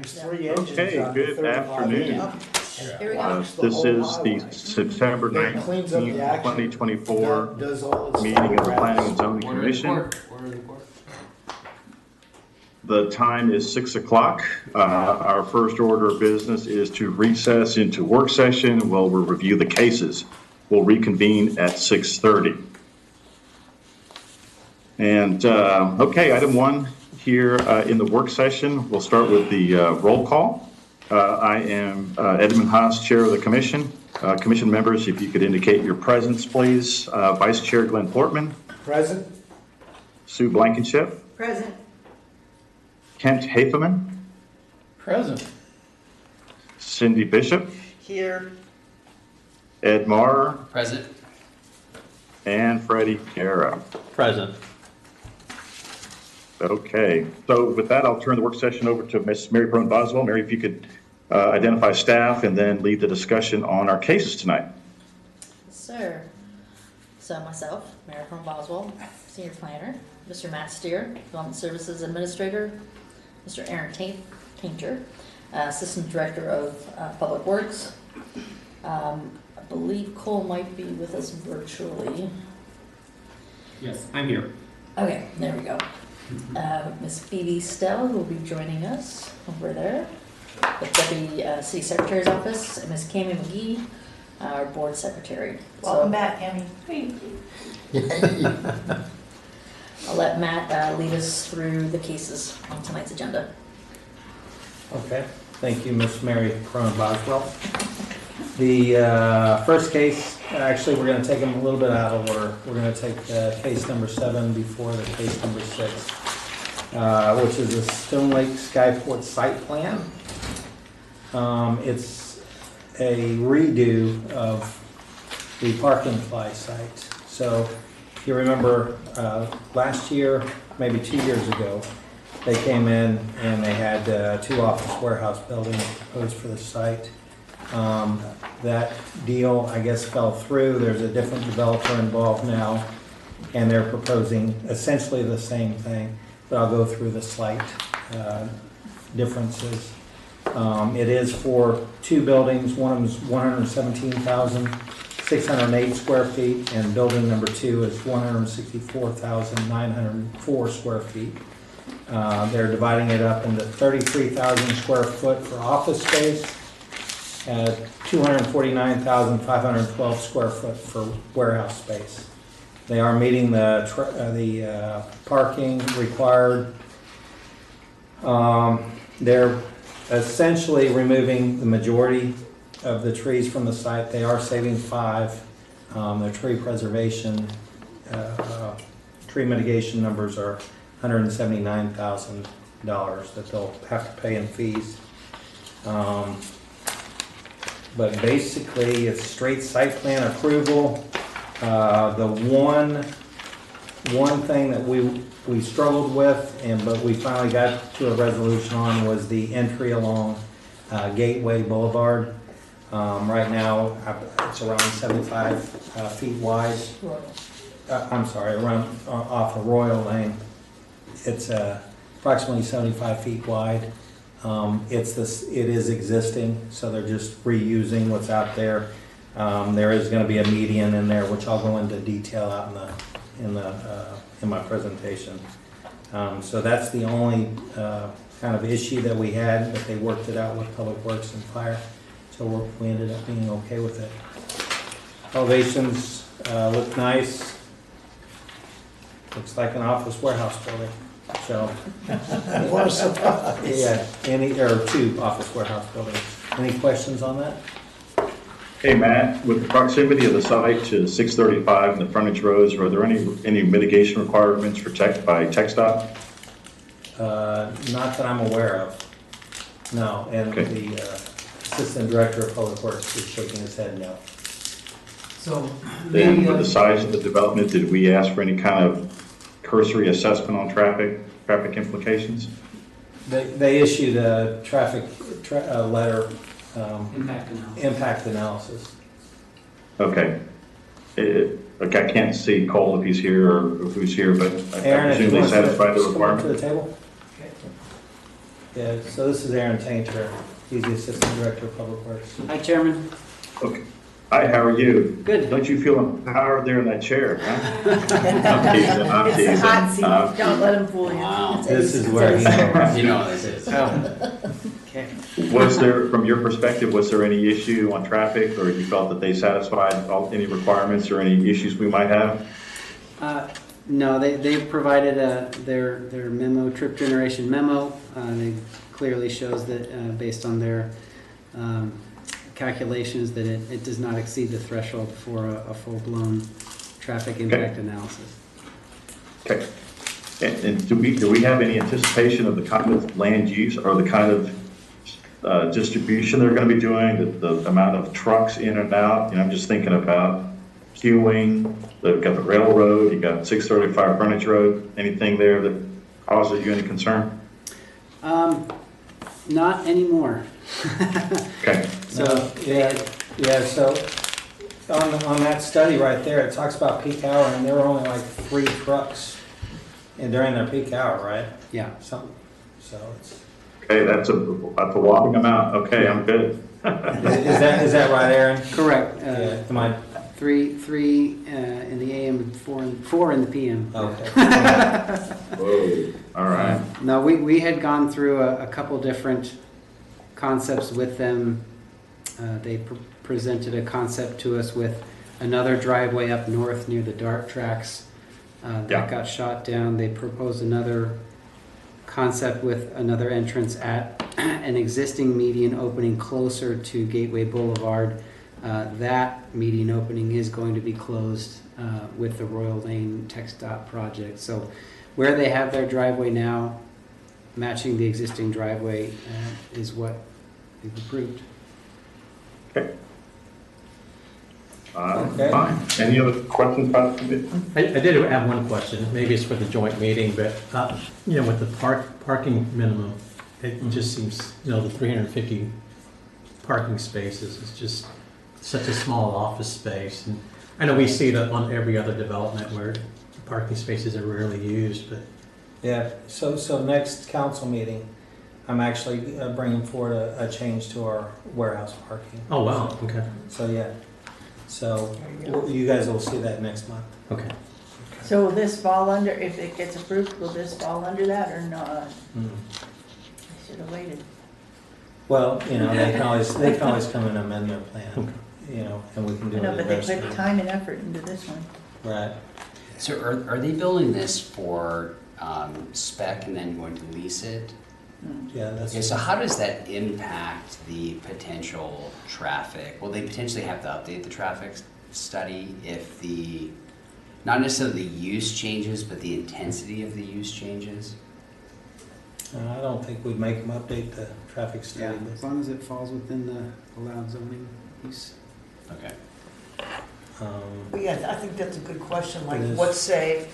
There's 3 engines Okay, on the good 35 afternoon. inch. Here we go. This is the September It cleans up 19th, the action. 2024 Does all its meeting of the Planning and photographs. Zoning Order in the Commission. court. Order in the court. The time is 6 o'clock. Our first order of business is to recess into work session while we'll review the cases. We'll reconvene at 6:30. And okay, item 1 here in the work session, we'll start with the roll call. I am Edmund Haas, Chair of the Commission. Commission members, if you could indicate your presence, please. Vice Chair Glenn Portman. Present? Sue Blankenship. Present. Kent Haferman. Present. Cindy Bishop. Here. Ed Marr. Present. And Freddie Guerra. Present. Okay, so with that, I'll turn the work session over to Ms. Mary Brown Boswell. Mary, if you could identify staff and then lead the discussion on our cases tonight. Yes, sir. So myself, Mary from Boswell, Senior Planner, Mr. Matt Steer, Development Services Administrator, Mr. Aaron Tainter, Assistant Director of Public Works. I believe Cole might be with us virtually. Yes, I'm here. Okay, there we go. Ms. Phoebe Stell, who will be joining us over there, with Deputy City Secretary's Office, and Ms. Cammie McGee, our Board Secretary. Welcome back, Cammie. Thank you. I'll let Matt lead us through the cases on tonight's agenda. Okay, thank you, Miss Mary Cronin Boswell. The first case, actually, we're going to take them a little bit out of order. We're going to take case number 7 before the case number 6, which is the Stone Lake Skyport site plan. It's a redo of the parking fly site. So if you remember last year, maybe 2 years ago, they came in and they had 2 office warehouse buildings proposed for the site. That deal, I guess, fell through. There's a different developer involved now, and they're proposing essentially the same thing, but I'll go through the slight differences. It is for 2 buildings. One of them is 117,608 square feet, and building number 2 is 164,904 square feet. They're dividing it up into 33,000 square foot for office space, 249,512 square foot for warehouse space. They are meeting the parking required. They're essentially removing the majority of the trees from the site. They are saving 5. Their tree preservation, tree mitigation numbers are $179,000 that they'll have to pay in fees. But basically, it's straight site plan approval. The one thing that we struggled with, but we finally got to a resolution on, was the entry along Gateway Boulevard. Right now, it's around 75 feet wide. I'm sorry, around off of Royal Lane. It's approximately 75 feet wide. It is existing, so they're just reusing what's out there. There is going to be a median in there, which I'll go into detail out in my presentation. So that's the only kind of issue that we had, but they worked it out with Public Works and Fire, so we ended up being okay with it. Elevations look nice. Looks like an office warehouse building. So, What a surprise. yeah, 2 office warehouse buildings. Any questions on that? Hey, Matt, with the proximity of the site to 635 and the frontage roads, are there any mitigation requirements for by TxDOT? Not that I'm aware of. No, and Okay. the Assistant Director of Public Works is shaking his head no. So, Then for the size of the development, did we ask for any kind of cursory assessment on traffic implications? They issued a traffic letter, impact analysis. Okay. Okay, I can't see Cole if he's here or who's here, but I Aaron, if you presume they want satisfy the to come up to the requirement. table. Yeah, so this is Aaron Tainter. He's the Assistant Director of Public Works. Hi, Chairman. Okay. Hi, how are you? Good. Don't you feel empowered there in that chair, huh? I'm teasing, I'm It's a hot teasing. seat, don't let him fool you. Wow. This is where he You know what this is. Okay. Was there, from your perspective, was there any issue on traffic, or you felt that they satisfied any requirements or any issues we might have? No, they provided their memo, trip generation memo. It clearly shows that based on their calculations that it does not exceed the threshold for a full-blown traffic impact analysis. Okay. And do we have any anticipation of the kind of land use or the kind of distribution they're going to be doing, the amount of trucks in and out? You know, I'm just thinking about queuing, they've got the railroad, you got 635 frontage road, anything there that causes you any concern? Not anymore. Okay. So so on that study right there, it talks about peak hour, and there were only like 3 trucks during their peak hour, right? yeah. So it's, Okay, that's a whopping amount. Okay, I'm good. is that right, Aaron? Correct. Yeah, am I, Three in the AM and four in the PM. okay. Whoa, all right. No, we had gone through a couple different concepts with them. They presented a concept to us with another driveway up north near the DART tracks. That got shot down. They proposed another concept with another entrance at an existing median opening closer to Gateway Boulevard. That median opening is going to be closed with the Royal Lane TxDOT project. So where they have their driveway now, matching the existing driveway is what they've approved. Okay. Okay. Fine. Any other questions about the I did have one question, maybe it's for the joint meeting, but, you know, with the parking minimum, it just seems, you know, the 350 parking spaces is just such a small office space. And I know we see that on every other development where the parking spaces are rarely used, but. Yeah, so next council meeting, I'm actually bringing forward a change to our warehouse parking. Oh, wow, okay, So, yeah. So you guys will see that next month. okay. So will this fall under, if it gets approved, will this fall under that or not? Mm. I should have waited. Well, you know, they can always come and amend their plan, you know, and we can do I it. know, but they eventually. put time and effort into this one. Right. So are they building this for spec and then going to lease it? Yeah, that's. Okay, so how does that impact the potential traffic? Will they potentially have to update the traffic study if not necessarily the use changes, but the intensity of the use changes? I don't think we'd make them update the traffic Yeah, study. as long as it falls within the allowed zoning piece. Okay. But, Yeah, I think that's a good question, like, It is. let's say,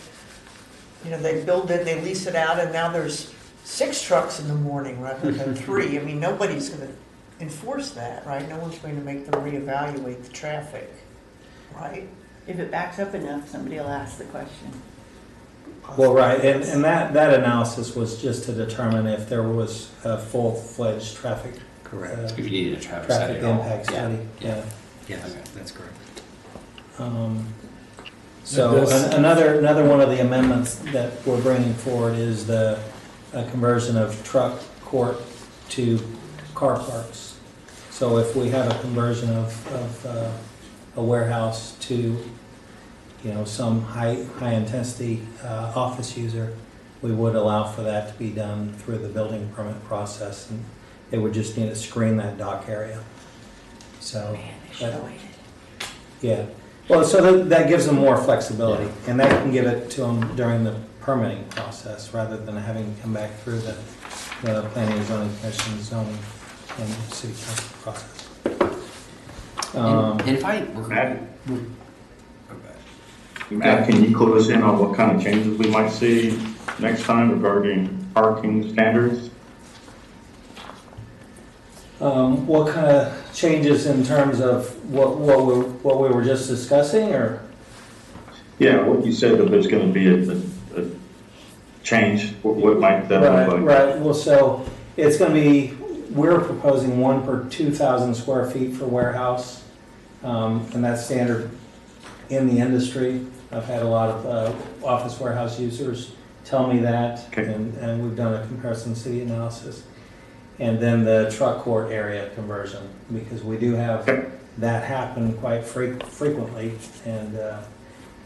you know, they build it, they lease it out, and now there's 6 trucks in the morning rather than 3. I mean, nobody's gonna enforce that, right? No one's going to make them reevaluate the traffic, right? If it backs up enough, somebody will ask the question. Well, right, and that analysis was just to determine if there was a full-fledged traffic. Correct. If you needed a traffic study Traffic at all. impact study, yeah. Yes, Okay. that's correct. So another one of the amendments that we're bringing forward is the conversion of truck court to car parks. So if we have a conversion of a warehouse to, you know, some high intensity office user, we would allow for that to be done through the building permit process, and they would just need to screen that dock area. So. Man, they should have waited. Yeah, well, so that gives them more flexibility, and that can give it to them during the permitting process, rather than having to come back through the planning and zoning commission, zoning, and city council process. And if I Matt, Matt, can you clue us in on what kind of changes we might see next time regarding parking standards? What kind of changes in terms of what we were just discussing, or? Yeah, what you said that there's going to be a change. What might that look like? Right, well, so It's gonna be, we're proposing 1 per 2,000 square feet for warehouse. And that's standard in the industry. I've had a lot of office warehouse users tell me that. Okay. And we've done a comparison city analysis. And then the truck court area conversion, because we do have Okay. that happen quite frequently. And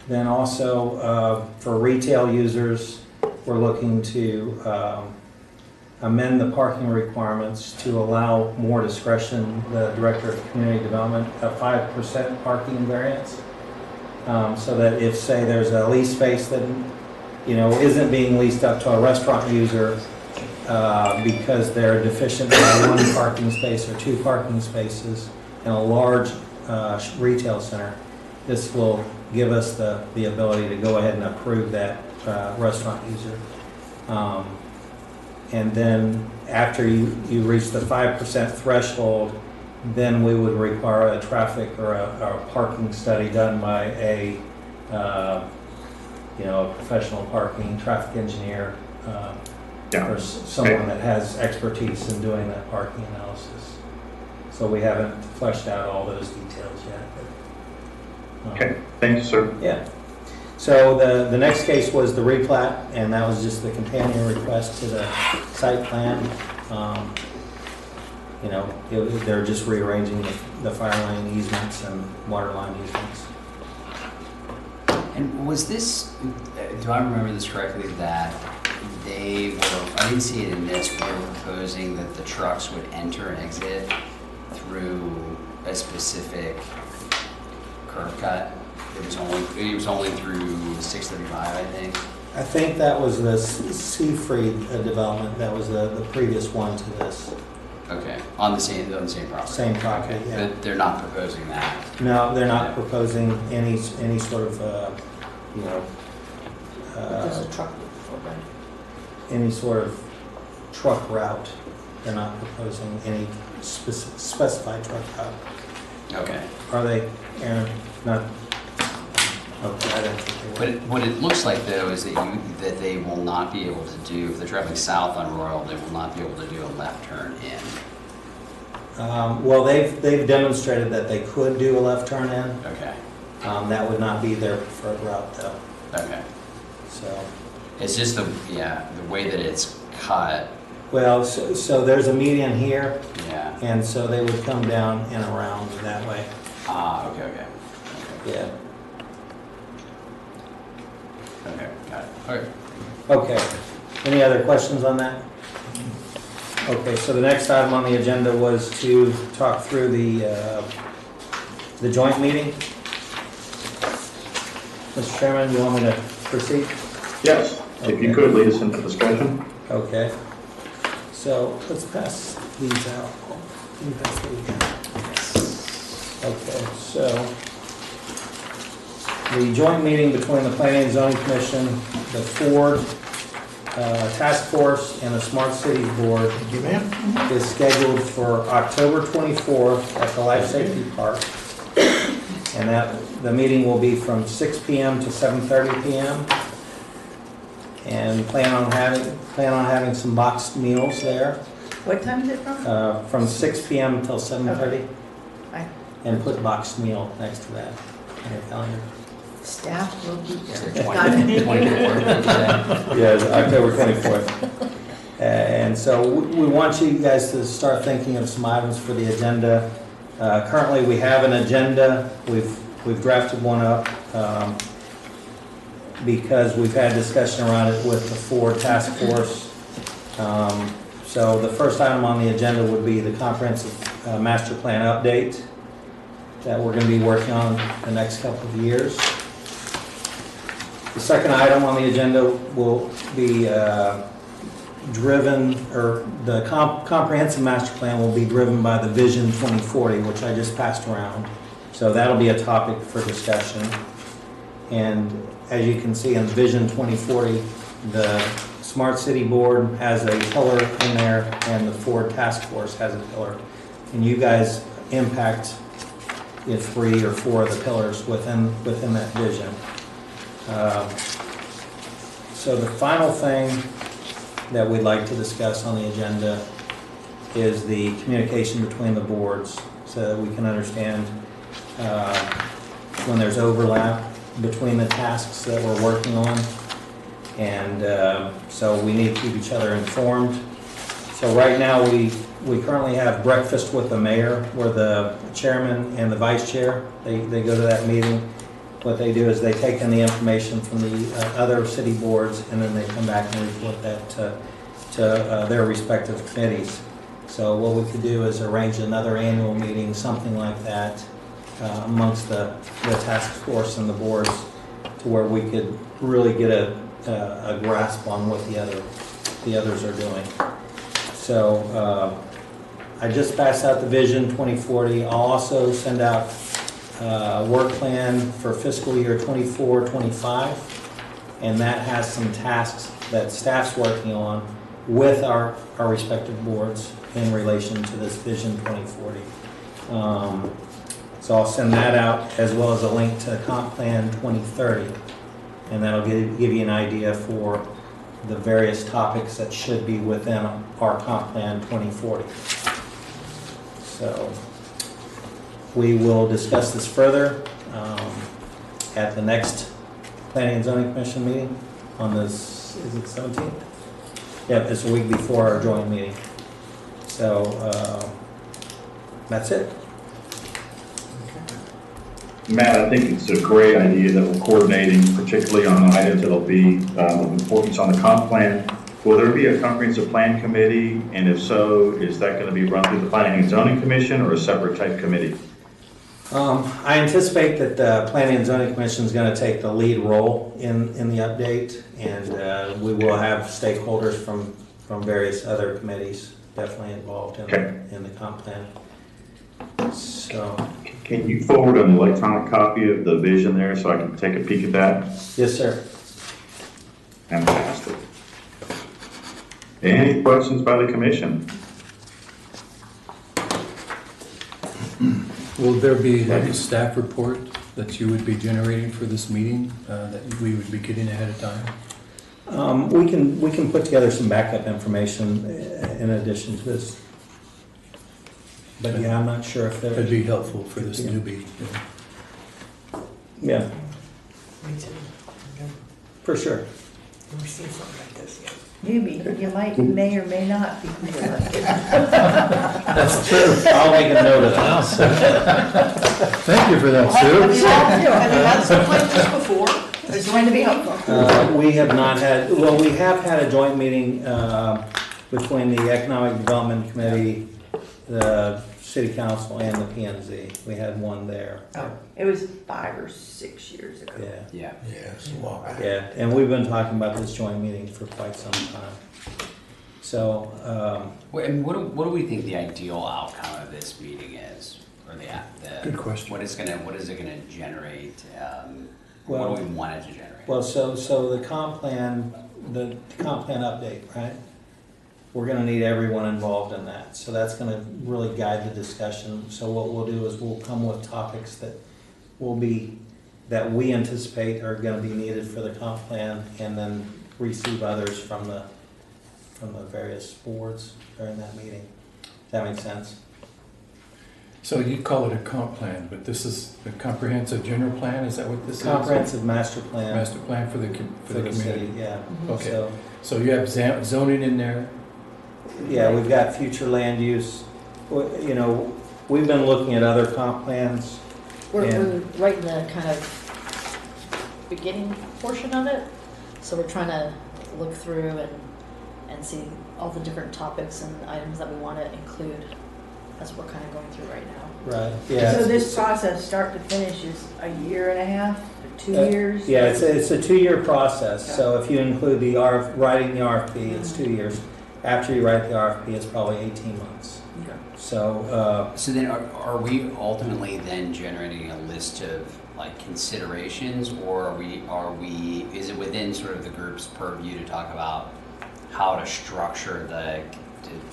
then also for retail users, we're looking to amend the parking requirements to allow more discretion, the Director of Community Development, a 5% parking variance. So that if, say, there's a lease space that, isn't being leased up to a restaurant user because they're deficient by 1 parking space or 2 parking spaces in a large retail center, this will give us the ability to go ahead and approve that restaurant user. And then after you reach the 5% threshold, then we would require a traffic or a parking study done by a professional parking traffic engineer or someone that has expertise in doing that parking analysis. So we haven't fleshed out all those details yet. But, Okay, thank you, sir. Yeah. So the next case was the replat, and that was just the companion request to the site plan. They're just rearranging the fire line easements and water line easements. And was this, do I remember this correctly, that I didn't see it in this, but they were proposing that the trucks would enter and exit through a specific curb cut? It was only through 635, I think. I think that was the Seafried development. That was the previous one to this. Okay, on the same property. Same property, Okay. yeah. But they're not proposing that. No, they're not proposing any sort of, There's a truck for them. any sort of truck route. They're not proposing any specified truck route. Okay. Are they, Aaron? Not. Okay, I didn't think they were. But what it looks like though is that they will not be able to do, if they're traveling south on Royal, they will not be able to do a left turn in. Well, they've demonstrated that they could do a left turn in. Okay. That would not be their preferred route though. Okay. So. It's just the way that it's cut. Well, so there's a median here, Yeah. and so they would come down and around that way. Ah, okay. Yeah. Okay, got it. Okay. Okay. Any other questions on that? Okay, so the next item on the agenda was to talk through the joint meeting. Mr. Chairman, you want me to proceed? Yes, if you could lead us into discussion. Okay. So let's pass these out. Can you pass these out? Okay, so the joint meeting between the Planning and Zoning Commission, the Ford Task Force, and the Smart Cities Board is scheduled for October 24th at the Life Safety Park. And the meeting will be from 6 p.m. to 7:30 p.m. And plan on having some boxed meals there What time is it from? from 6 p.m. until 7:30. Aye. And put boxed meal next to that on your calendar. Staff will be there. 24. Yes, October 24th. And so we want you guys to start thinking of some items for the agenda. Currently, we have an agenda. We've drafted one up because we've had discussion around it with the Ford Task Force. So the first item on the agenda would be the comprehensive master plan update that we're going to be working on the next couple of years. The second item on the agenda will be driven, or the comprehensive master plan will be driven by the Vision 2040, which I just passed around. So that'll be a topic for discussion. And as you can see in Vision 2040, the Smart City Board has a pillar in there, and the Ford Task Force has a pillar. And you guys impact 3 or 4 of the pillars within that vision. So the final thing that we'd like to discuss on the agenda is the communication between the boards so that we can understand when there's overlap between the tasks that we're working on. And so we need to keep each other informed. So right now we currently have breakfast with the mayor where the chairman and the vice chair, they go to that meeting. What they do is they take in the information from the other city boards and then they come back and report that to their respective committees. So what we could do is arrange another annual meeting, something like that, amongst the task force and the boards to where we could really get a grasp on what the others are doing. So I just passed out the Vision 2040. I'll also send out work plan for fiscal year 24-25, and that has some tasks that staff's working on with our respective boards in relation to this Vision 2040. So I'll send that out as well as a link to Comp Plan 2030, and that'll give you an idea for the various topics that should be within our Comp Plan 2040. So we will discuss this further at the next Planning and Zoning Commission meeting on this, is it 17th? Yep, it's a week before our joint meeting. So that's it. Matt, I think it's a great idea that we're coordinating, particularly on items that'll be of importance on the comp plan. Will there be a comprehensive plan committee? And if so, is that going to be run through the Planning and Zoning Commission or a separate type committee? I anticipate that the Planning and Zoning Commission is going to take the lead role in the update, and we will have stakeholders from various other committees definitely involved in the comp plan. So, can you forward an electronic copy of the vision there so I can take a peek at that? yes, sir. Fantastic. Any questions by the commission? Will there be a staff report that you would be generating for this meeting that we would be getting ahead of time? We can put together some backup information in addition to this. But yeah, I'm not sure if That'd be helpful for this Yeah. newbie. Yeah, Me too. for sure. Never seen something like this yet. Maybe, you may or may not be elected. That's true. I'll make a note of that. Thank you for that, Have Sue. you all do? Have you had something like this before? It's going to be helpful. We have not had, well, we have had a joint meeting between the Economic Development Committee, the City Council, and the P&Z. We had one there. Oh, It was 5 or 6 years ago. Yeah, Yeah. Yes, wow. yeah. And we've been talking about this joint meeting for quite some time. So, And what do we think the ideal outcome of this meeting is, or the Good question. What is it gonna generate? Well- What do we want it to generate? well, so the comp plan update, right? We're gonna need everyone involved in that. So that's gonna really guide the discussion. So what we'll do is we'll come with topics that we anticipate are gonna be needed for the comp plan, and then receive others from the various boards during that meeting. Does that make sense? So you call it a comp plan, but this is the comprehensive general plan, is that what this is? Comprehensive master plan Master plan for the for the city, community. yeah. Okay. So, So you have zoning in there? yeah, we've got future land use. You know, we've been looking at other comp plans. We're And- right in the kind of beginning portion of it, so we're trying to look through and see all the different topics and items that we want to include as we're kind of going through right now. Right, yeah. So this process, start to finish, is a year and a half, 2 years? Yeah, it's a 2-year process. So if you include writing the RFP, it's 2 years. After you write the RFP, it's probably 18 months. Okay. So, So then are we ultimately then generating a list of like considerations, or is it within sort of the group's purview to talk about how to structure to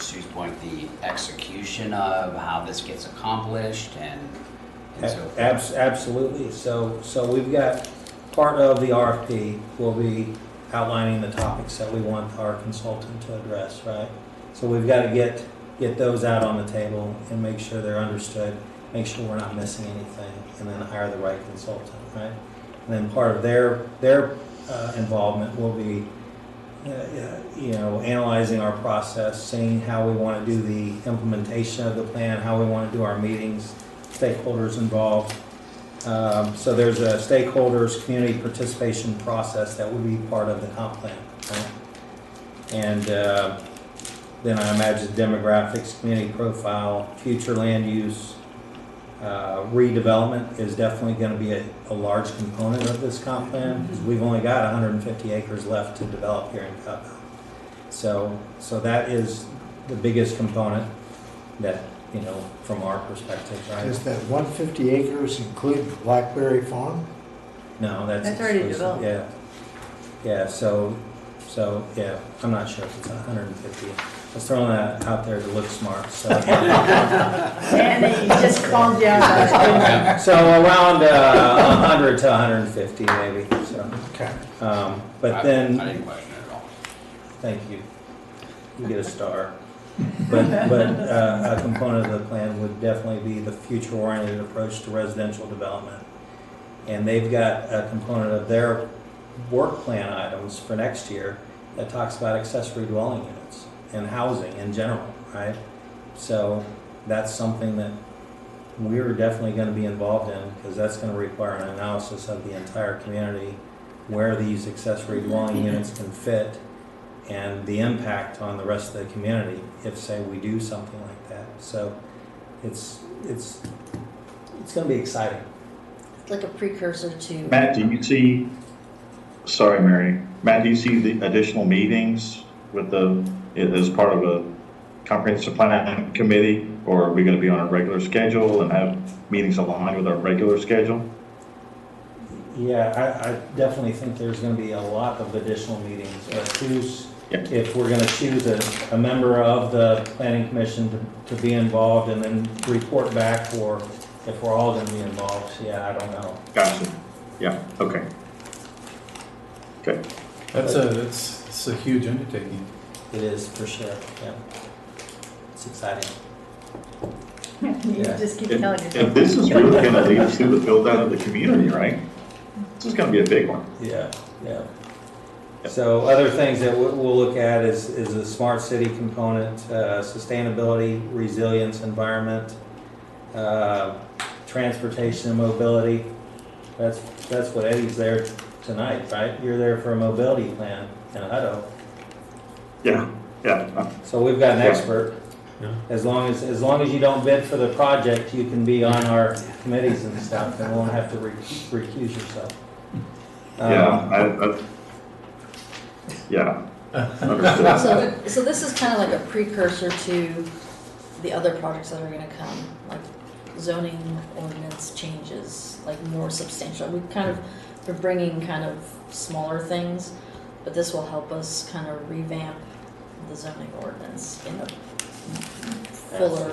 Sue's point, the execution of how this gets accomplished and so absolutely. So we've got part of the RFP will be outlining the topics that we want our consultant to address, right? So we've got to get get those out on the table and make sure they're understood, make sure we're not missing anything, and then hire the right consultant, right? And then part of their involvement will be, analyzing our process, seeing how we want to do the implementation of the plan, how we want to do our meetings, stakeholders involved. So there's a stakeholders community participation process that will be part of the comp plan, right? And then I imagine demographics, community profile, future land use, redevelopment is definitely going to be a large component of this comp plan, because we've only got 150 acres left to develop here in Coppell. So that is the biggest component that, from our perspective, right? Does that 150 acres include Blackberry Farm? No, that's already exclusive. developed. Yeah, so yeah, I'm not sure if it's 150. I was throwing that out there to look smart, so. And he just calmed you out. So around 100 to 150 maybe, so. Okay. But then, I didn't question it at all. thank you. You get a star. But a component of the plan would definitely be the future-oriented approach to residential development. And they've got a component of their work plan items for next year that talks about accessory dwelling units and housing in general, right? So that's something that we're definitely going to be involved in, because that's going to require an analysis of the entire community, where these accessory dwelling units can fit, and the impact on the rest of the community if, say, we do something like that. So it's going to be exciting. It's like a precursor to. Matt, do you see, sorry, Mary, Matt, do you see the additional meetings with as part of a comprehensive plan committee, or are we going to be on a regular schedule and have meetings aligned with our regular schedule? Yeah, I definitely think there's going to be a lot of additional meetings, but if we're going to choose a member of the planning commission to be involved and then report back, or if we're all going to be involved, yeah, I don't know. Gotcha. Yeah, okay. Okay. It's a huge undertaking. It is, for sure, yeah. It's exciting. You just keep telling yourself. And this is really going to lead us to the build out of the community, right? This is going to be a big one. Yeah, yeah. So other things that we'll look at is the smart city component, sustainability, resilience, environment, transportation and mobility. That's what Eddie's there tonight, right? You're there for a mobility plan in Hutto. Yeah, yeah. So we've got an expert. Yeah. As long as you don't bid for the project, you can be on our committees and stuff, and won't have to recuse yourself. Yeah, understood. So this is kind of like a precursor to the other projects that are gonna come, like zoning ordinance changes, like more substantial. We kind of, we're bringing kind of smaller things, but this will help us kind of revamp the zoning ordinance in a fuller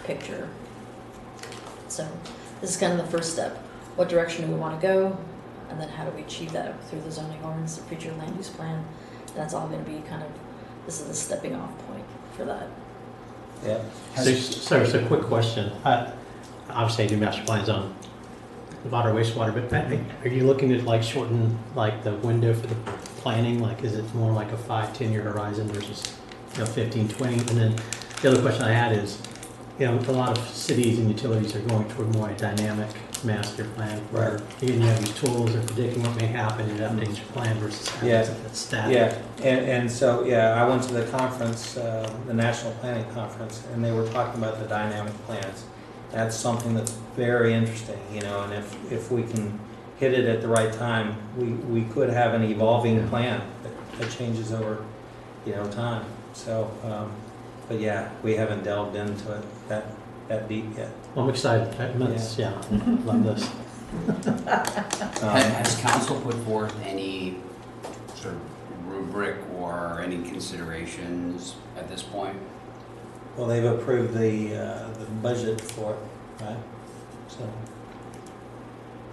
picture. So this is kind of the first step. What direction do we want to go? And then how do we achieve that through the zoning ordinance, the future land use plan? That's all going to be kind of, this is the stepping off point for that. Yeah. So quick question. Obviously, I do master plans on water, wastewater, but are you looking to like shorten like the window for the planning? Like, is it more like a 5-10 year horizon versus 15, 20? And then the other question I had is, a lot of cities and utilities are going toward more a dynamic master plan, where you have these tools of predicting what may happen and updating your plan versus having something that's static. Yeah, and so, I went to the conference, the National Planning Conference, and they were talking about the dynamic plans. That's something that's very interesting, and if we can hit it at the right time, we could have an evolving plan that changes over, time. So, but we haven't delved into it that deep yet. Well, I'm excited. Love this. Has council put forth any sort of rubric or any considerations at this point? Well, they've approved the budget for it, right? So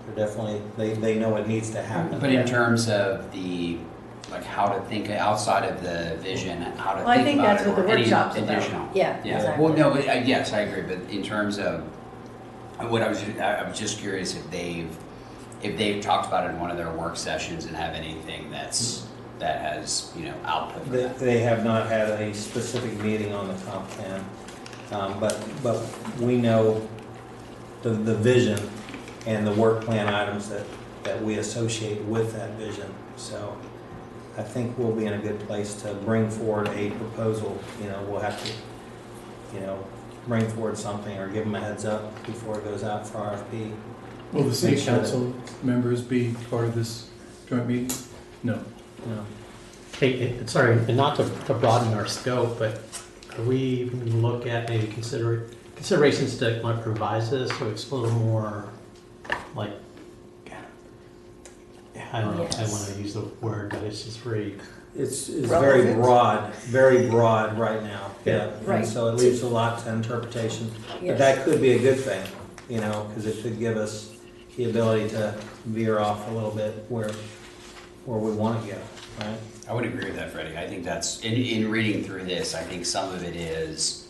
they're definitely, they know it needs to happen. But in terms of the like how to think outside of the vision, how to Well, I think think about that's it, what the or any workshop's about. additional. Yeah, exactly. Well, no, but yes, I agree. But in terms of what I was just curious if they've talked about it in one of their work sessions and have anything that has output from that. They have not had a specific meeting on the comp plan, but we know the vision and the work plan items that we associate with that vision. So I think we'll be in a good place to bring forward a proposal. We'll have to, bring forward something or give them a heads up before it goes out for RFP. Will the city Make sure that- council members be part of this joint meeting? No. No. Hey, sorry, and not to broaden our scope, but are we going to look at maybe considerations to like revise this so it's a little more like, I don't know if I Yes. want to use the word, but it's just very, It's Relevant? very broad right now. Yeah. Right. And so it leaves a lot to interpretation. But Yes. that could be a good thing, because it could give us the ability to veer off a little bit where we want to go, right? I would agree with that, Freddie. I think that's in reading through this. I think some of it is,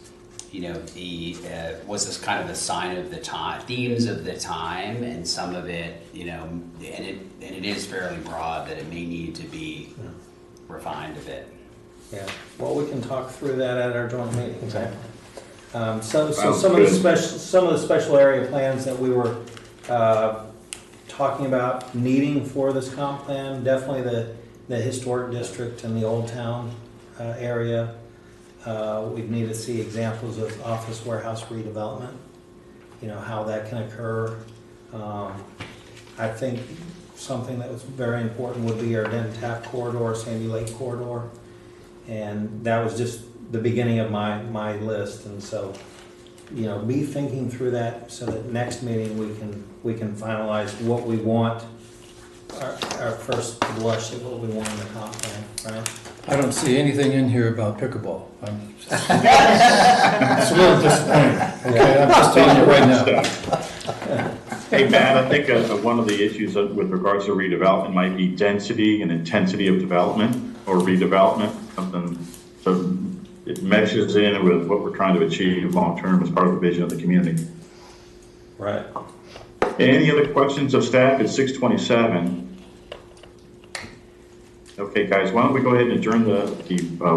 was this kind of a sign of the time, themes of the time, and some of it, and it is fairly broad that it may need to be refined a bit. Yeah, well, we can talk through that at our joint meeting. Exactly. So Sounds some of the good. some of the special area plans that we were talking about needing for this comp plan, definitely the historic district and the old town area. We'd need to see examples of office warehouse redevelopment, how that can occur. I think something that was very important would be our Denton Tap corridor, Sandy Lake corridor. And that was just the beginning of my list. And so, be thinking through that so that next meeting we can finalize what we want, our first blush at what we want in the comp plan, right? I don't see anything in here about pickleball. It's a little disappointing, okay? I'm just telling you right now. Hey, Matt, I think one of the issues with regards to redevelopment might be density and intensity of development or redevelopment, something so it meshes in with what we're trying to achieve long-term as part of the vision of the community. Right. Any other questions of staff at 6:27? Okay, guys, why don't we go ahead and adjourn the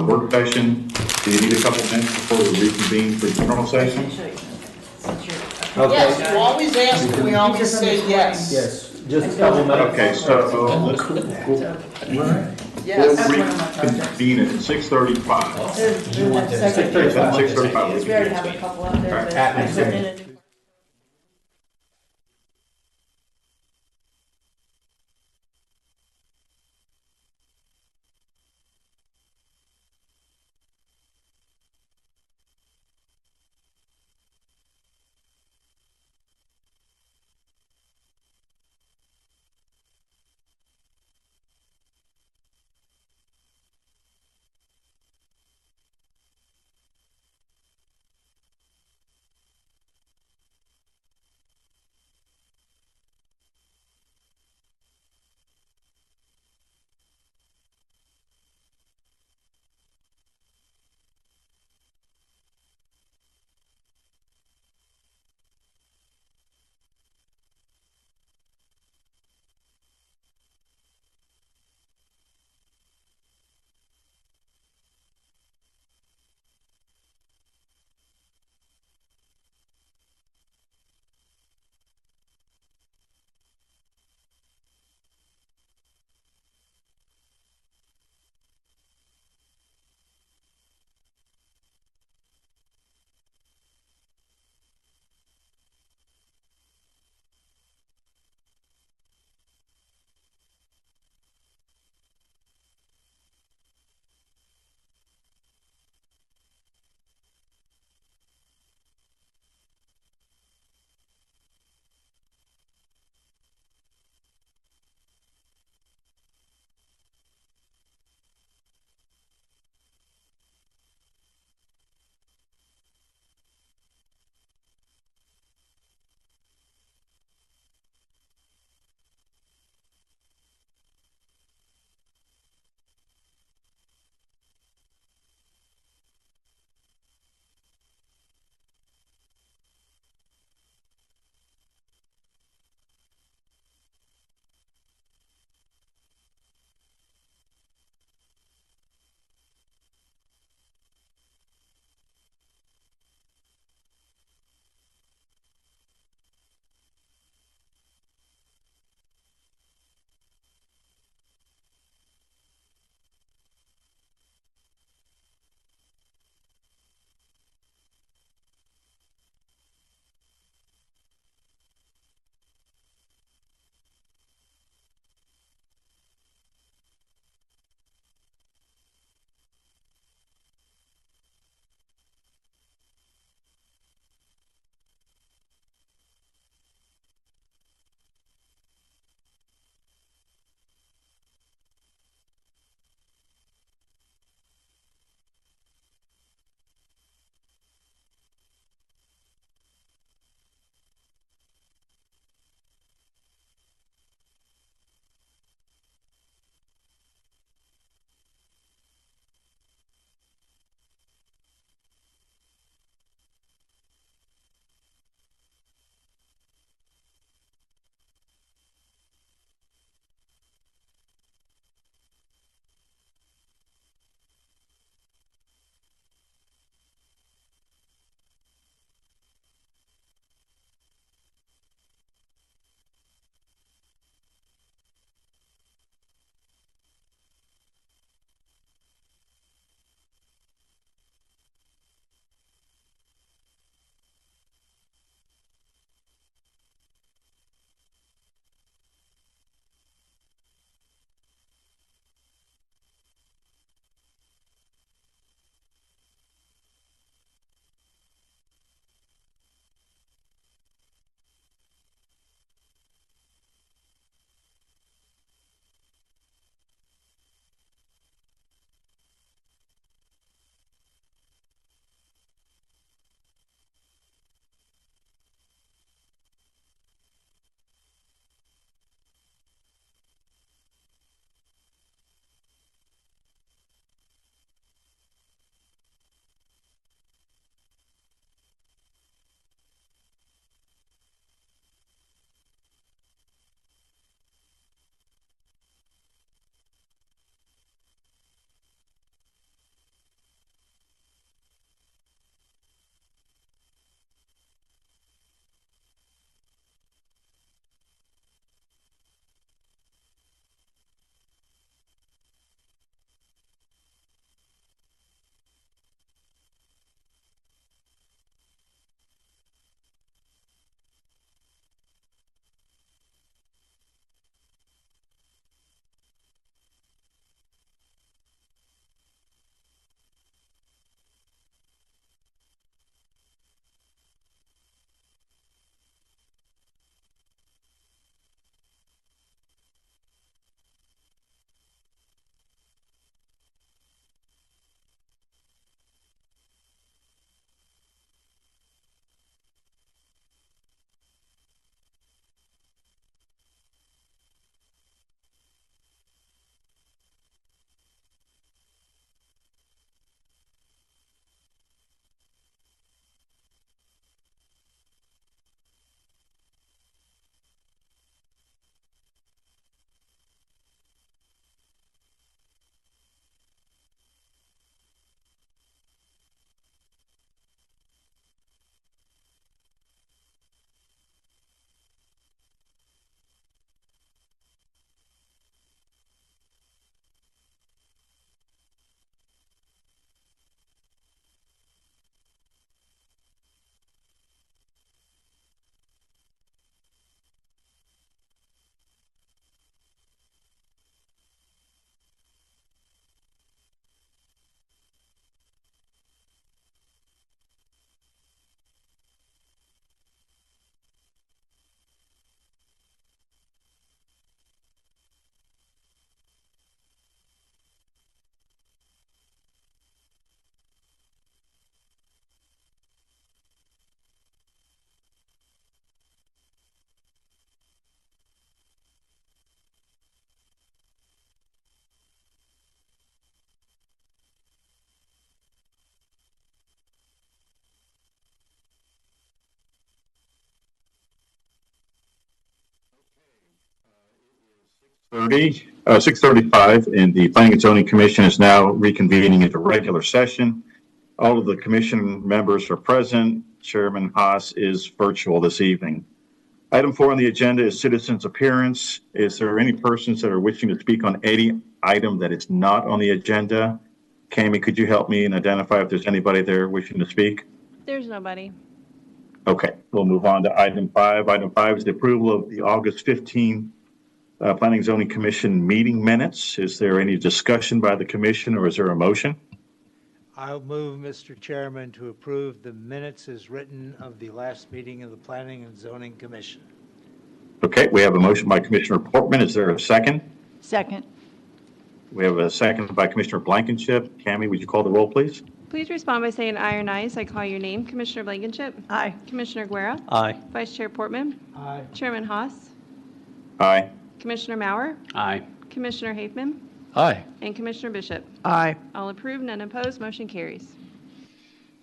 work session? Do you need a couple minutes before we reconvene for general session? Since you're. Okay. Yes, you always ask, and we always say yes. Yes, just a couple minutes. Okay, so Yes. we'll reconvene at 6:35. You want to. 6:35. 6:35. We already have a couple out there, but At I next put meeting. in a new 6:35, and the Planning and Zoning Commission is now reconvening into regular session. All of the commission members are present. Chairman Haas is virtual this evening. Item 4 on the agenda is citizens' appearance. Is there any persons that are wishing to speak on any item that is not on the agenda? Cami, could you help me and identify if there's anybody there wishing to speak? There's nobody. Okay, we'll move on to item 5. Item 5 is the approval of the August 15 Planning and Zoning Commission meeting minutes. Is there any discussion by the commission, or is there a motion? I'll move, Mr. Chairman, to approve the minutes as written of the last meeting of the Planning and Zoning Commission. Okay, we have a motion by Commissioner Portman. Is there a second? Second. We have a second by Commissioner Blankenship. Cami, would you call the roll, please? Please respond by saying aye or nay as I call your name. Commissioner Blankenship. Aye. Commissioner Guerra. Aye. Vice Chair Portman. Aye. Chairman Haas. Aye. Commissioner Maurer. Aye. Commissioner Hafman. Aye. And Commissioner Bishop. Aye. All approved, none opposed, motion carries.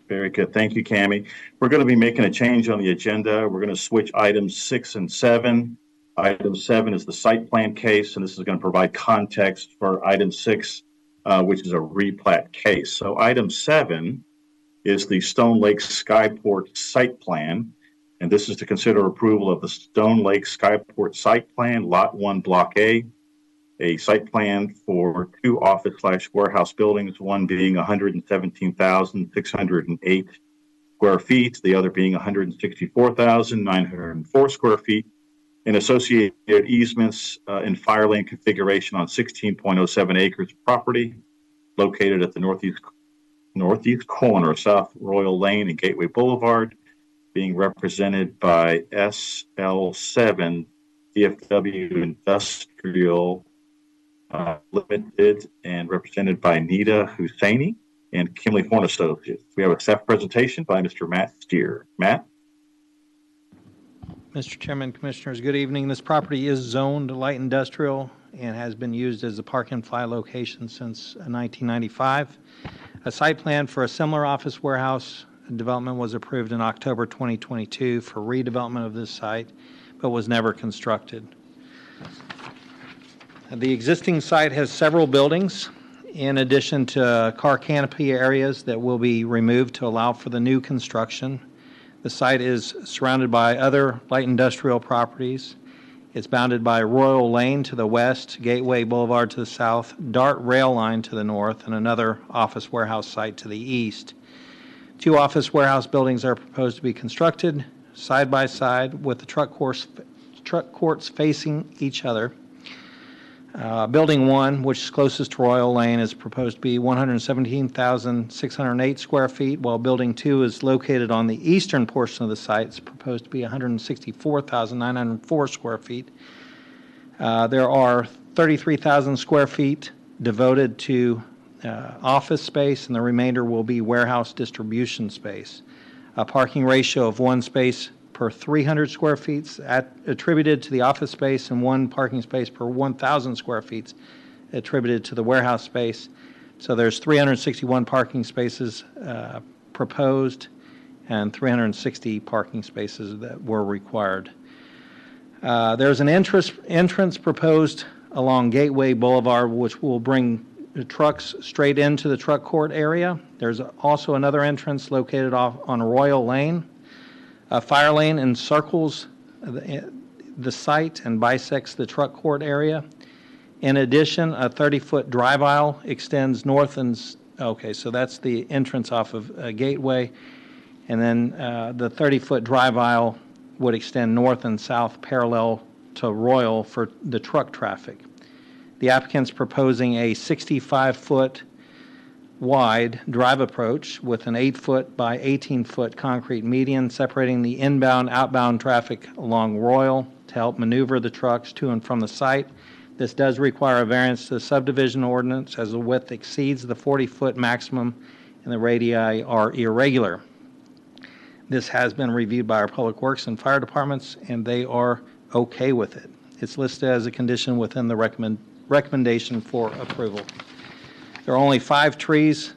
Very good. Thank you, Cami. We're going to be making a change on the agenda. We're going to switch items 6 and 7. Item 7 is the site plan case, and this is going to provide context for item 6, which is a replat case. So item 7 is the Stone Lake Skyport site plan, and this is to consider approval of the Stone Lake Skyport site plan, Lot 1, Block A site plan for 2 office/warehouse buildings, one being 117,608 square feet, the other being 164,904 square feet, and associated easements in fire lane configuration on 16.07 acres of property located at the northeast corner of South Royal Lane and Gateway Boulevard, being represented by SL7 DFW Industrial Limited and represented by Nita Husseini and Kimley Horn Associates. We have a staff presentation by Mr. Matt Steer. Matt? Mr. Chairman, Commissioners, good evening. This property is zoned light industrial and has been used as a park and fly location since 1995. A site plan for a similar office warehouse development was approved in October 2022 for redevelopment of this site, but was never constructed. The existing site has several buildings, in addition to car canopy areas that will be removed to allow for the new construction. The site is surrounded by other light industrial properties. It's bounded by Royal Lane to the west, Gateway Boulevard to the south, Dart Rail Line to the north, and another office warehouse site to the east. 2 office warehouse buildings are proposed to be constructed side by side with the truck courts facing each other. Building 1, which is closest to Royal Lane, is proposed to be 117,608 square feet, while Building 2 is located on the eastern portion of the site. It's proposed to be 164,904 square feet. There are 33,000 square feet devoted to office space, and the remainder will be warehouse distribution space. A parking ratio of 1 space per 300 square feet attributed to the office space, and 1 parking space per 1,000 square feet attributed to the warehouse space. So there's 361 parking spaces proposed and 360 parking spaces that were required. There's an entrance proposed along Gateway Boulevard, which will bring the trucks straight into the truck court area. There's also another entrance located off on Royal Lane. A fire lane encircles the site and bisects the truck court area. In addition, a 30-foot drive aisle extends north and, okay, so that's the entrance off of Gateway. And then the 30-foot drive aisle would extend north and south parallel to Royal for the truck traffic. The applicant's proposing a 65-foot wide drive approach with an 8-foot by 18-foot concrete median separating the inbound outbound traffic along Royal to help maneuver the trucks to and from the site. This does require a variance to the subdivision ordinance as the width exceeds the 40-foot maximum and the radii are irregular. This has been reviewed by our public works and fire departments, and they are okay with it. It's listed as a condition within the recommendation for approval. There are only 5 trees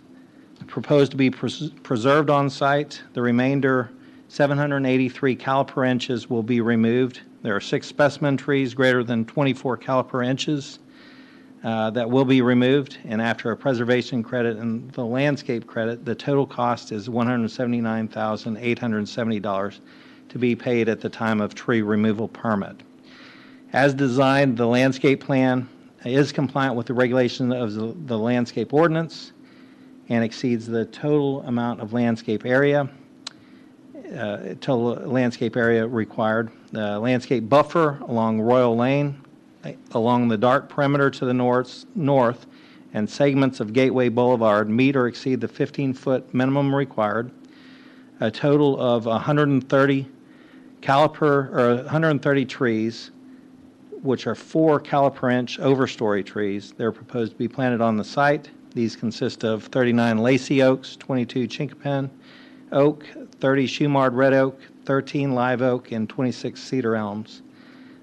proposed to be preserved on site. The remainder 783 caliper inches will be removed. There are 6 specimen trees greater than 24 caliper inches that will be removed, and after a preservation credit and the landscape credit, the total cost is $179,870 to be paid at the time of tree removal permit. As designed, the landscape plan is compliant with the regulation of the landscape ordinance and exceeds the total amount of landscape area, total landscape area required. The landscape buffer along Royal Lane, along the dark perimeter to the north, and segments of Gateway Boulevard meet or exceed the 15-foot minimum required. A total of 130 trees, which are 4 caliper inch overstory trees. They're proposed to be planted on the site. These consist of 39 lacy oaks, 22 chinkapin oak, 30 Shumard red oak, 13 live oak, and 26 cedar elms.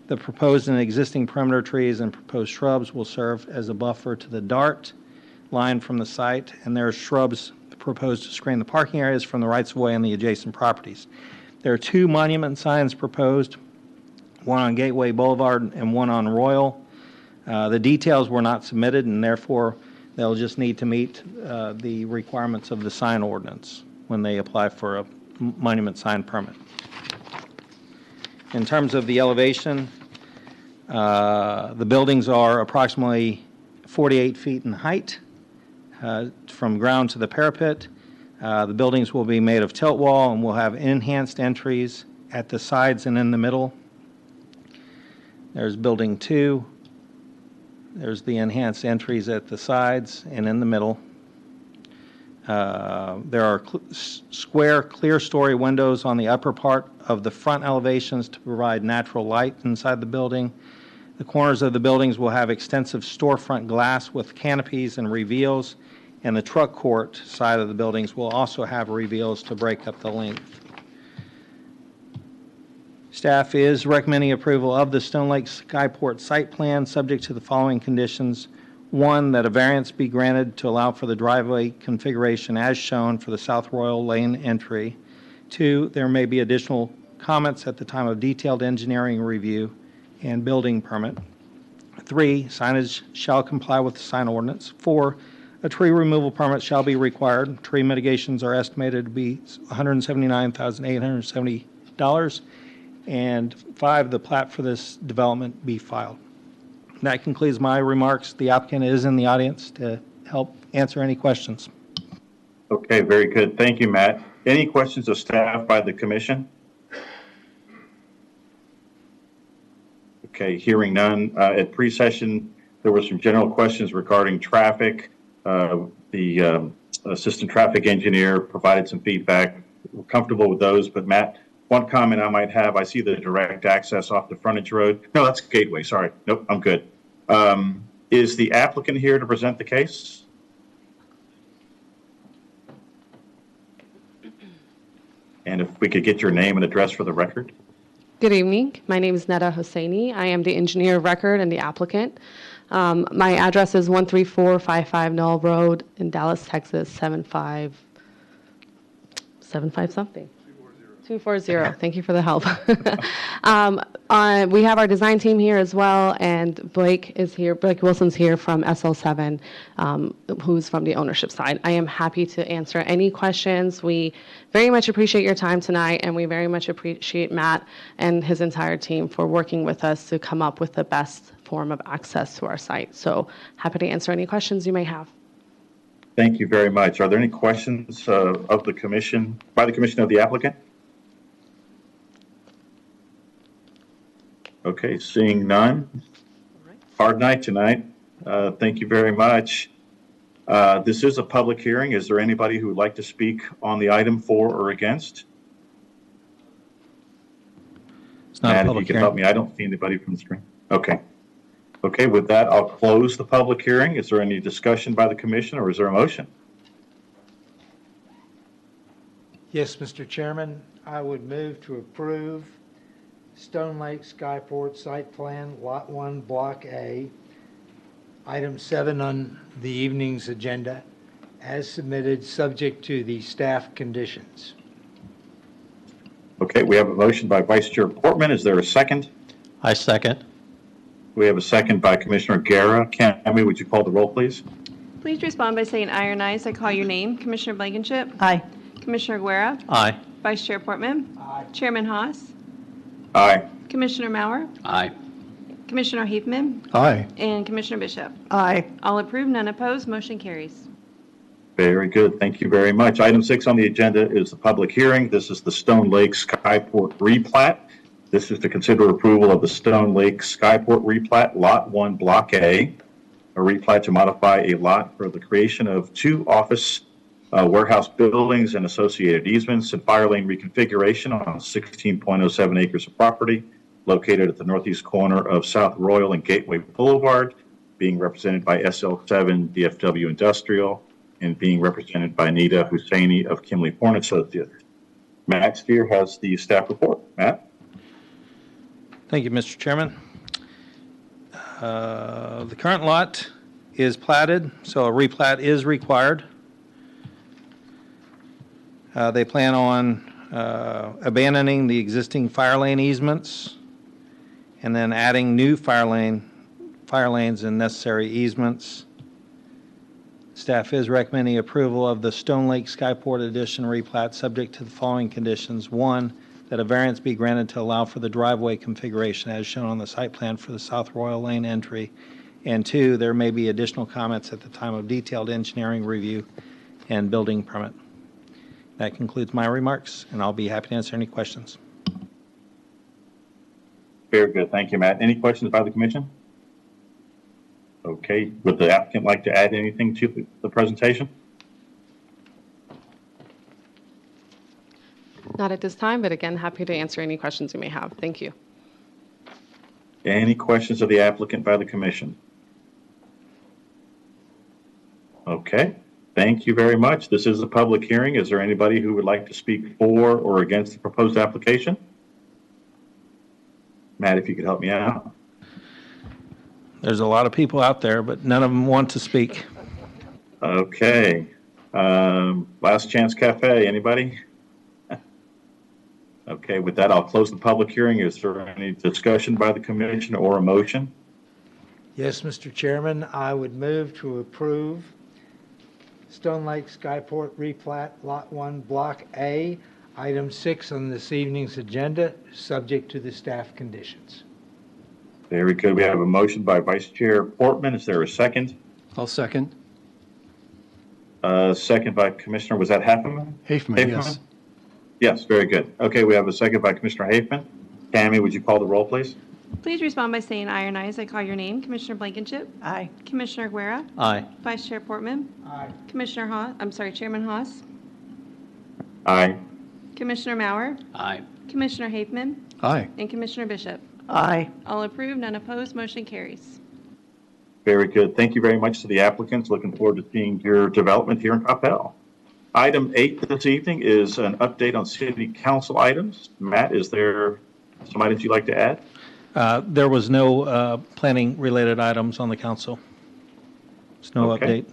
The proposed and existing perimeter trees and proposed shrubs will serve as a buffer to the DART line from the site, and there are shrubs proposed to screen the parking areas from the rights-of-way and the adjacent properties. There are 2 monument signs proposed, one on Gateway Boulevard and one on Royal. The details were not submitted, and therefore they'll just need to meet the requirements of the sign ordinance when they apply for a monument sign permit. In terms of the elevation, the buildings are approximately 48 feet in height from ground to the parapet. The buildings will be made of tilt wall and will have enhanced entries at the sides and in the middle. There's building 2. There's the enhanced entries at the sides and in the middle. There are square clear story windows on the upper part of the front elevations to provide natural light inside the building. The corners of the buildings will have extensive storefront glass with canopies and reveals, and the truck court side of the buildings will also have reveals to break up the length. Staff is recommending approval of the Stone Lake Skyport site plan subject to the following conditions. 1, that a variance be granted to allow for the driveway configuration as shown for the South Royal Lane entry. 2, there may be additional comments at the time of detailed engineering review and building permit. 3, signage shall comply with the sign ordinance. 4, a tree removal permit shall be required. Tree mitigations are estimated to be $179,870. And 5, the plat for this development be filed. That concludes my remarks. The applicant is in the audience to help answer any questions. Okay, very good. Thank you, Matt. Any questions of staff by the commission? Okay, hearing none. At pre-session, there were some general questions regarding traffic. The assistant traffic engineer provided some feedback. We're comfortable with those, but Matt, one comment I might have, I see the direct access off the frontage road. No, that's Gateway, sorry. Nope, I'm good. Is the applicant here to present the case? And if we could get your name and address for the record. Good evening. My name is Neda Hosseini. I am the engineer of record and the applicant. My address is 13455 Knoll Road in Dallas, Texas, 75 something. 240. Thank you for the help. We have our design team here as well, and Blake is here. Blake Wilson's here from SL7, who's from the ownership side. I am happy to answer any questions. We very much appreciate your time tonight, and we very much appreciate Matt and his entire team for working with us to come up with the best form of access to our site. So happy to answer any questions you may have. Thank you very much. Are there any questions of the commission, by the commission of the applicant? Okay, seeing none. Hard night tonight. Thank you very much. This is a public hearing. Is there anybody who would like to speak on the item for or against? It's not Matt, a if you public can hearing. help me, I don't see anybody from the screen. Okay. Okay, with that, I'll close the public hearing. Is there any discussion by the commission, or is there a motion? Yes, Mr. Chairman, I would move to approve Stone Lake Skyport Site Plan, Lot 1, Block A, Item 7 on the evening's agenda, as submitted, subject to the staff conditions. Okay, we have a motion by Vice Chair Portman. Is there a second? I second. We have a second by Commissioner Guerra. Cammy, would you call the roll, please? Please respond by saying aye or ayes. I call your name. Commissioner Blankenship. Aye. Commissioner Guerra. Aye. Vice Chair Portman. Aye. Chairman Haas. Aye. Commissioner Mauer. Aye. Commissioner Heathman. Aye. And Commissioner Bishop. Aye. All approved, none opposed, motion carries. Very good. Thank you very much. Item 6 on the agenda is the public hearing. This is the Stone Lake Skyport replat. This is to consider approval of the Stone Lake Skyport replat, Lot 1, Block A, a replat to modify a lot for the creation of 2 office warehouse buildings and associated easements and fire lane reconfiguration on 16.07 acres of property located at the northeast corner of South Royal and Gateway Boulevard, being represented by SL7 DFW Industrial and being represented by Nita Husseini of Kimley Horn Associates. Matt Steer has the staff report. Matt? Thank you, Mr. Chairman. The current lot is platted, so a replat is required. They plan on abandoning the existing fire lane easements and then adding new fire lanes and necessary easements. Staff is recommending approval of the Stone Lake Skyport Addition replat subject to the following conditions. 1, that a variance be granted to allow for the driveway configuration as shown on the site plan for the South Royal Lane entry. And 2, there may be additional comments at the time of detailed engineering review and building permit. That concludes my remarks, and I'll be happy to answer any questions. Very good. Thank you, Matt. Any questions by the commission? Okay. Would the applicant like to add anything to the presentation? Not at this time, but again, happy to answer any questions you may have. Thank you. Any questions of the applicant by the commission? Okay. Thank you very much. This is a public hearing. Is there anybody who would like to speak for or against the proposed application? Matt, if you could help me out. There's a lot of people out there, but none of them want to speak. Okay. Last Chance Cafe, anybody? Okay, with that, I'll close the public hearing. Is there any discussion by the commission or a motion? Yes, Mr. Chairman, I would move to approve Stone Lake Skyport replat, Lot 1, Block A, Item 6 on this evening's agenda, subject to the staff conditions. Very good. We have a motion by Vice Chair Portman. Is there a second? I'll second. Second by Commissioner, was that Hafeman? Hafeman, yes. Yes, very good. Okay, we have a second by Commissioner Hafeman. Tammy, would you call the roll, please? Please respond by saying aye or ayes. I call your name. Commissioner Blankenship. Aye. Commissioner Guerra. Aye. Vice Chair Portman. Aye. Commissioner Haas. I'm sorry, Chairman Haas. Aye. Commissioner Mauer. Aye. Commissioner Heathman. Aye. And Commissioner Bishop. Aye. All approved, none opposed, motion carries. Very good. Thank you very much to the applicants. Looking forward to seeing your development here in Coppell. Item 8 this evening is an update on city council items. Matt, is there some items you'd like to add? There was no planning-related items on the council. There's no Okay. update.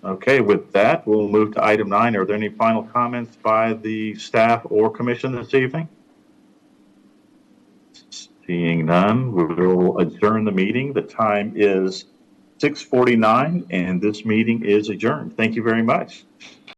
Okay, with that, we'll move to item 9. Are there any final comments by the staff or commission this evening? Seeing none, we will adjourn the meeting. The time is 6:49, and this meeting is adjourned. Thank you very much.